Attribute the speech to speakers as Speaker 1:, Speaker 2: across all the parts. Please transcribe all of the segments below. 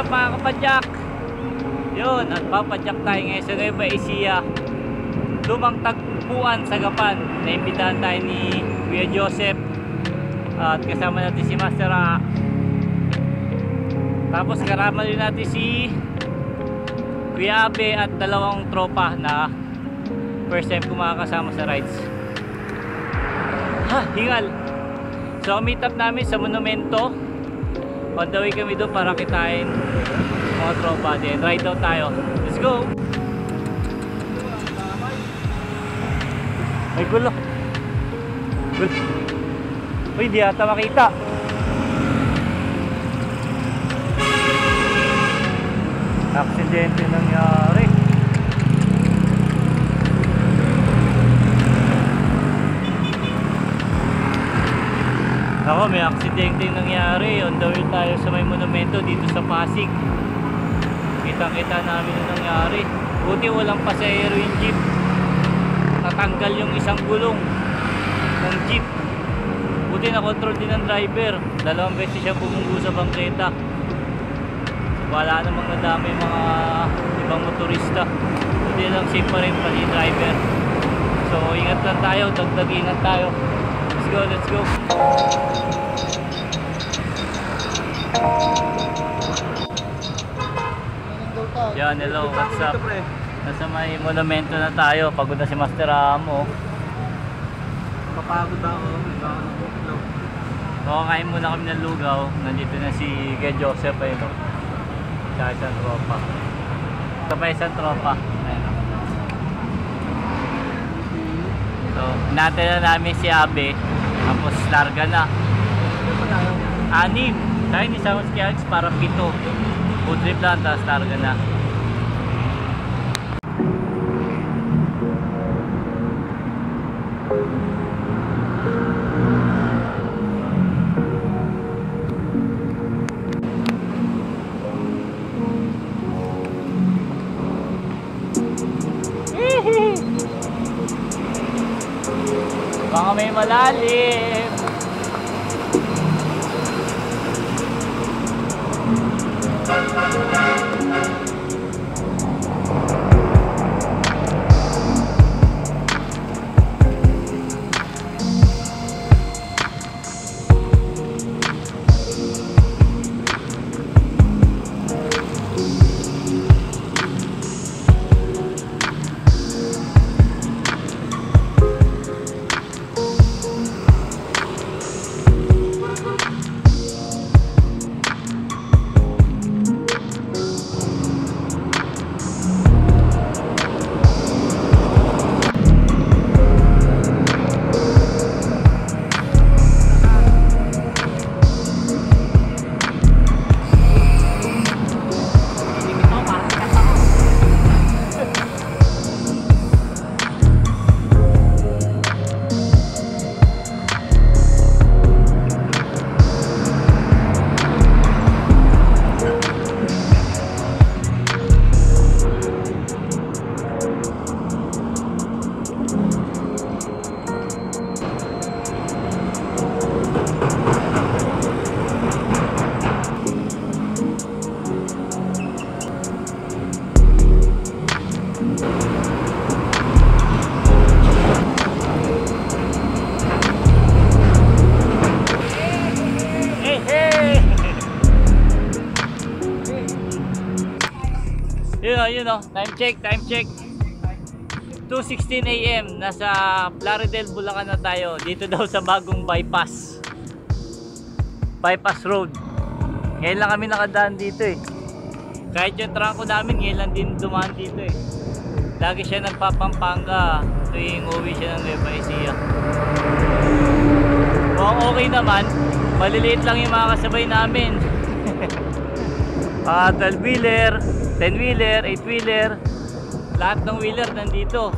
Speaker 1: up mga kapadyak? Yun, at papadyak tayo ngayon sa Nueva Ecija, lumang tagpuan sa Gapan. Naimbitahan tayo ni Kuya Joseph at kasama natin si Master A. Tapos karama din natin si Kuya Abe at dalawang tropa na first time ko makakasama sa rides. Hingal. So meet up namin sa Monumento. On the way kami doon para kitain mga tropa din. Ride out tayo. Let's go! Ay gulo. Uy, di ata makita. Aksidente nangyari. Ako, may aksidente nangyari. On the way tayo sa may monumento dito sa Pasig. Kitang-kita namin yung nangyari. Buti walang pasahero yung jeep. Natanggal yung isang gulong ng jeep. Buti na-control din ng driver. Dalawang beses siya bumunggo sa bangketa. Wala namang nadami yung mga ibang motorista. Buti lang safe pa rin pati driver. So ingat lang tayo, dagdag ingat tayo. Let's go, let's go. Yan, hello, what's up? Nasa may monumento na tayo. Pagod na si Master Amo.
Speaker 2: Papagod ako.
Speaker 1: Kain muna kami ng lugaw. Nandito na si Kuya Joseph ay sa isang tropa. Ito pa isang tropa. Ayun. So, natin na namin si Abe. Tapos larga na. 6. Tayo ni Samus Kiags para 7. Food trip lang, tapos larga na. Baka may malalim. Yun o, time check 2:16 AM. Nasa Plaridel, Bulacan na tayo. Dito daw sa bagong bypass Road. Ngayon lang kami nakadaan dito eh. Kahit yung trangko namin ngayon lang din dumaan dito eh. Lagi siya nagpapampanga tuwing uwi siya ng Nueva Ecija. Kung okay naman, maliliit lang yung mga kasabay namin. 12-wheeler, 10-wheeler, 8-wheeler, lahat ng wheeler nandito.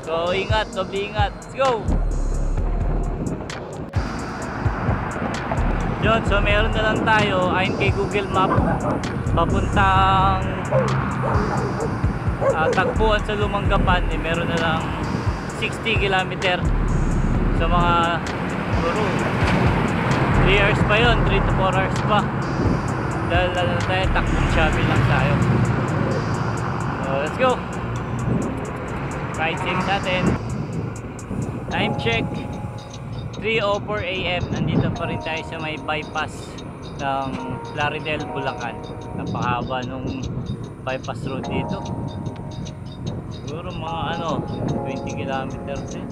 Speaker 1: So ingat, doble ingat. Let's go! Yun, so meron na lang tayo ayon kay Google Map papuntang tagpuan sa Lumang Gapan. Meron na lang 60 km. So mga 3 hours pa yun, 3 to 4 hours pa. Dahil ano tayo, takbong Shabby lang tayo. So let's go. Ride 6 natin. Time check 3:04 AM. Nandito pa rin tayo sa may bypass ng Plaridel, Bulacan. Napakahaba nung bypass road dito. Siguro mga 20 kilometers eh.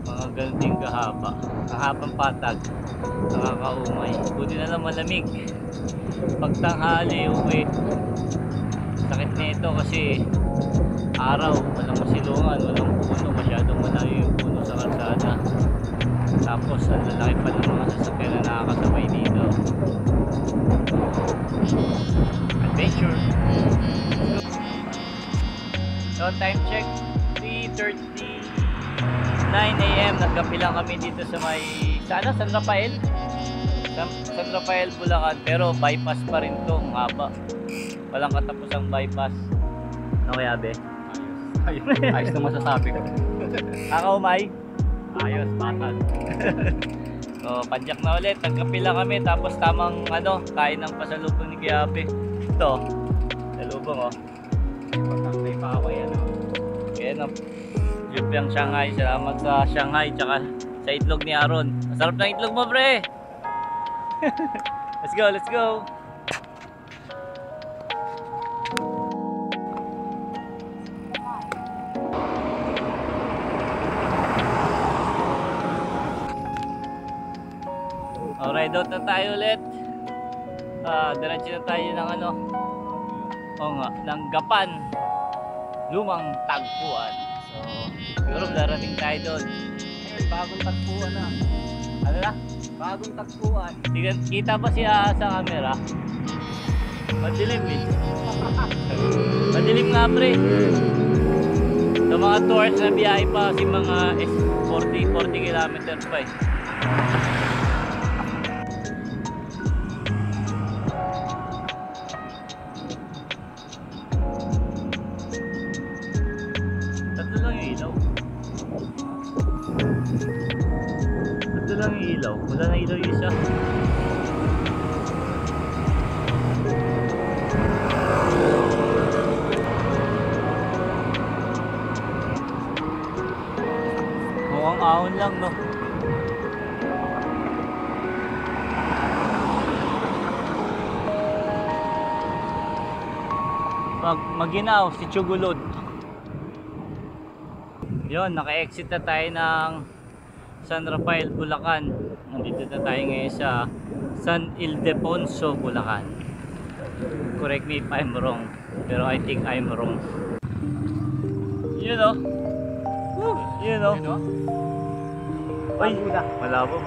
Speaker 1: Mga ganun din kahaba. Kahabang patag. Nakakaumay. Buti na lang malamig. Pagtanghali uwi. Sakit nito kasi araw, walang masilungan, walang puno, masyadong malayo yung puno sa kalsada. Tapos ang lalaki pa ng mga sasakyan na nakakasabay dito. Adventure. So time check 3:39 AM. Nagkape lang kami dito sa may San Rafael. San Rafael, Bulacan, pero bypass pa rin to, ang haba. Walang katapusang bypass. Ano kaya be? Ayos na masasabi ko. Kakaumay? Ayos, patag. So, padyak na ulit. Nagkape lang kami. Tapos tamang kain ng pasalubong ni Kiabe. Ito. Salubong May pa ako yan. Kaya Jupiang Shanghai. Salamat sa Shanghai. Tsaka sa itlog ni Aaron. Masarap ng itlog mo, pre. Let's go, let's go. Ride out na tayo ulit. Diretso na tayo ng ng Gapan, lumang tagpuan. So siguro darating tayo doon. Bagong tagpuan na. Ano na? Bagong tagpuan. Kita ba siya sa camera? Madilim eh. Madilim nga pre. So mga 2 hours na biyahe pa kasi mga 40 kilometers pa eh. Tatlo lang yung ilaw. Wala na ilaw yung isa. Mukhang ahon lang, no? Pag maginaw si Chugulod. Yun, naka-exit na tayo ng San Rafael, Bulacan. Nandito na tayo ngayon sa San Ildefonso, Bulacan. Correct me if I'm wrong, pero I think I'm wrong. Yun Yun Ay, malabo.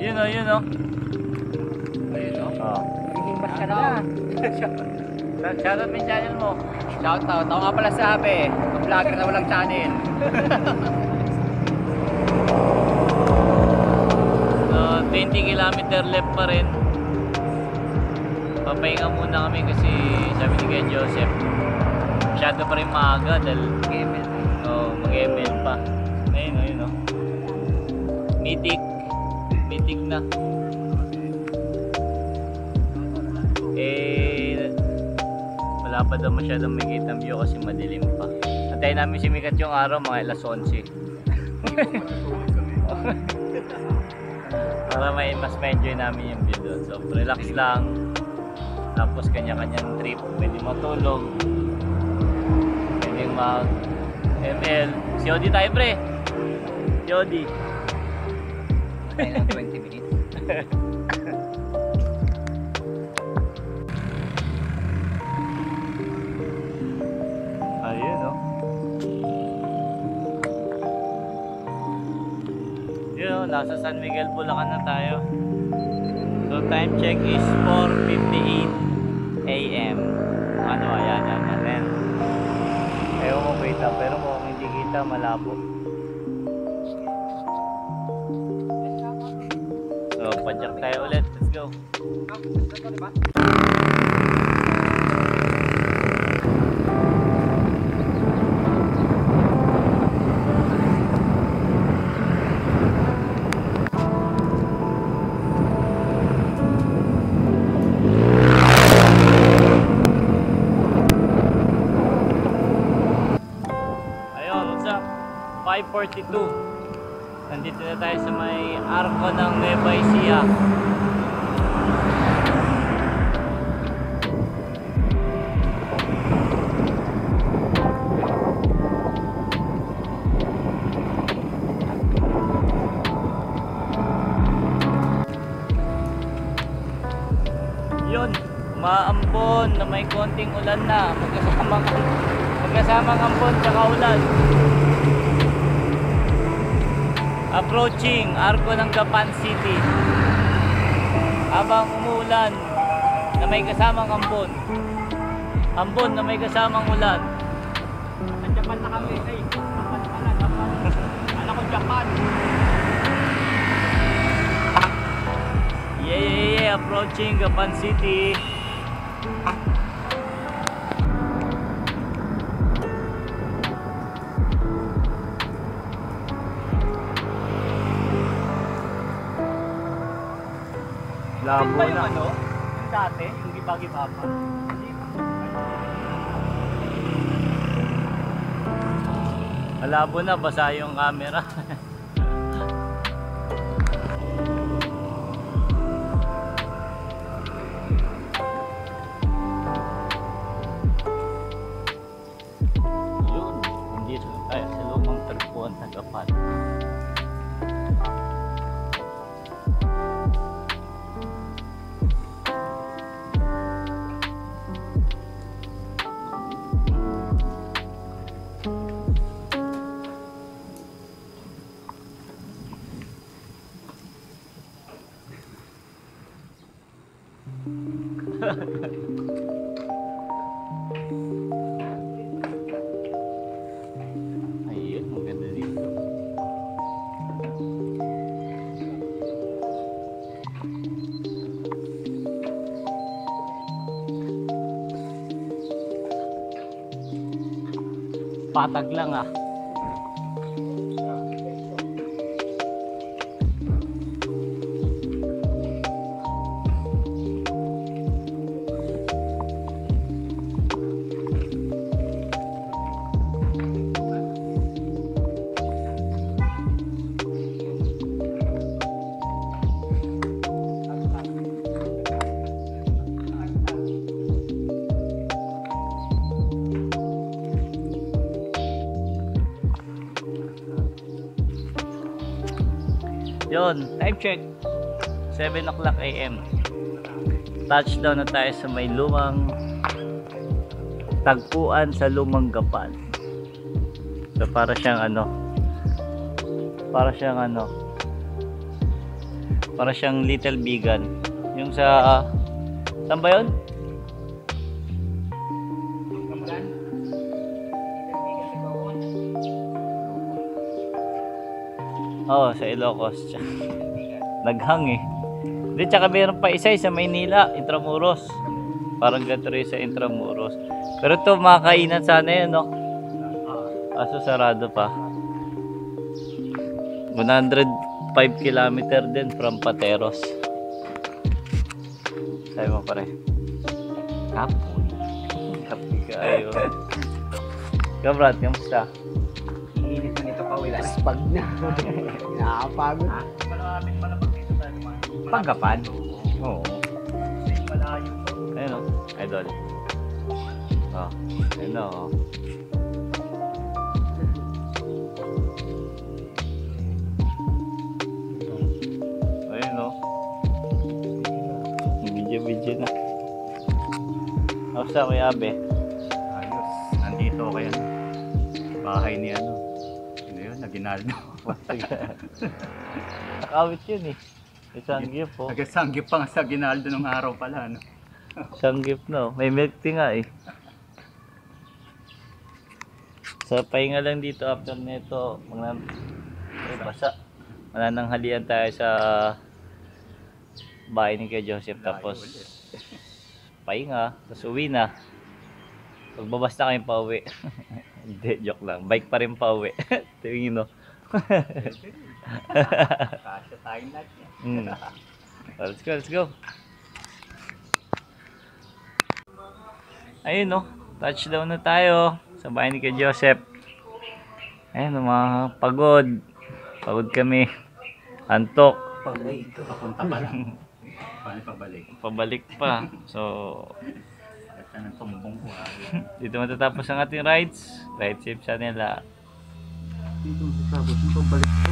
Speaker 1: Yun
Speaker 2: Nagiging ka na.
Speaker 1: Shoutout mo yung channel mo.
Speaker 2: Shoutout. Ako nga pala sabi, vlogger na walang channel.
Speaker 1: So 20 kilometer left pa rin. Papahinga muna kami kasi sabi ni Kuya Joseph masyado pa rin maaga dahil mag-ML pa. Ayun Mitik na. Wala pa daw masyadong makita ang view kasi madilim pa. Antayin namin sumikat yung araw mga alas 11. Para mas ma-enjoy namin yung view doon. So relax lang. Tapos kanya-kanyang trip. Pwede matulog. Pwede mag-ML. Si Odi tayo pre. Si Odi.
Speaker 2: Tayo ng 20 minutes.
Speaker 1: Ayun Yun nasa San Miguel, Bulacan na tayo. So time check is 4:58 AM. Ayan. Ewan ko kita, pero kung hindi kita malabo. So padyak tayo ulit, let's go. 5:42. Nandito na tayo sa may arko ng Nueva Ecija. Yun, maambon na may konting ulan na. Magkasamang ambon tsaka ulan. Approaching arko ng Gapan City. Habang umuulan na may kasamang ambon. Ambon na may kasamang ulan.
Speaker 2: Sa Japan na kami. Ay, Japan pala. Japan. Alam ko Japan.
Speaker 1: Yeah. Approaching Gapan City. Labo
Speaker 2: Ba yung
Speaker 1: na.
Speaker 2: ano? Yung dati? Yung giba-giba pa?
Speaker 1: Malabo na, basa yung camera. Yun, nandito na tayo sa lumang tagpuan sa Gapan. Ayun, maganda dito. Patag lang ah. Yun, time check 7 o'clock AM. Touchdown na tayo sa may lumang tagpuan sa lumang Gapan. So para siyang Little Bigan. Yung sa saan ba yun? Oo, sa Ilocos. Naghang eh. Hindi, tsaka meron pa isa sa Maynila, Intramuros. Parang ganito rin sa Intramuros. Pero ito, makakainan sana yun, no? Kaso sarado pa. 105 kilometer din from Pateros. Sabi mo pare. Kapoy. Kapoy kayo. Brad, kamusta?
Speaker 2: Init na nito pa. Wala. Spag na. Nakakapagod. Paggapan? Oo.
Speaker 1: Ayun o, idol. Oh, ayun o. Ayun o. Video na. Kamusta Kuya Abe?
Speaker 3: Ayos, nandito kayo. Bahay ni ano yun, Aguinaldo.
Speaker 1: Nakawit yun eh. Isang gift po.
Speaker 3: Nagasanggip pa nga sa Aguinaldo nung araw pala, no?
Speaker 1: Isang gift no. May milk tea nga eh. Sa pahinga lang dito after nito, basa. Manananghalian tayo sa bahay ni Kuya Joseph, tapos pahinga, tapos uwi na. Pagbabas na kayong pauwi. Hindi, joke lang. Bike pa rin pauwi. Tingin no.
Speaker 3: Kasya tayong lahat yan.
Speaker 1: Let's go. Ayun no, touchdown na tayo sa bahay ni Kuya Joseph. Ayun, mga pagod. Pagod kami. Antok.
Speaker 3: Papunta pa lang. Paano pabalik?
Speaker 1: Pabalik pa. So,
Speaker 3: Ito ng tumbong ko.
Speaker 1: dito matatapos ang ating rides. Ride safe sa nila.
Speaker 2: Dito sa tapos, pabalik.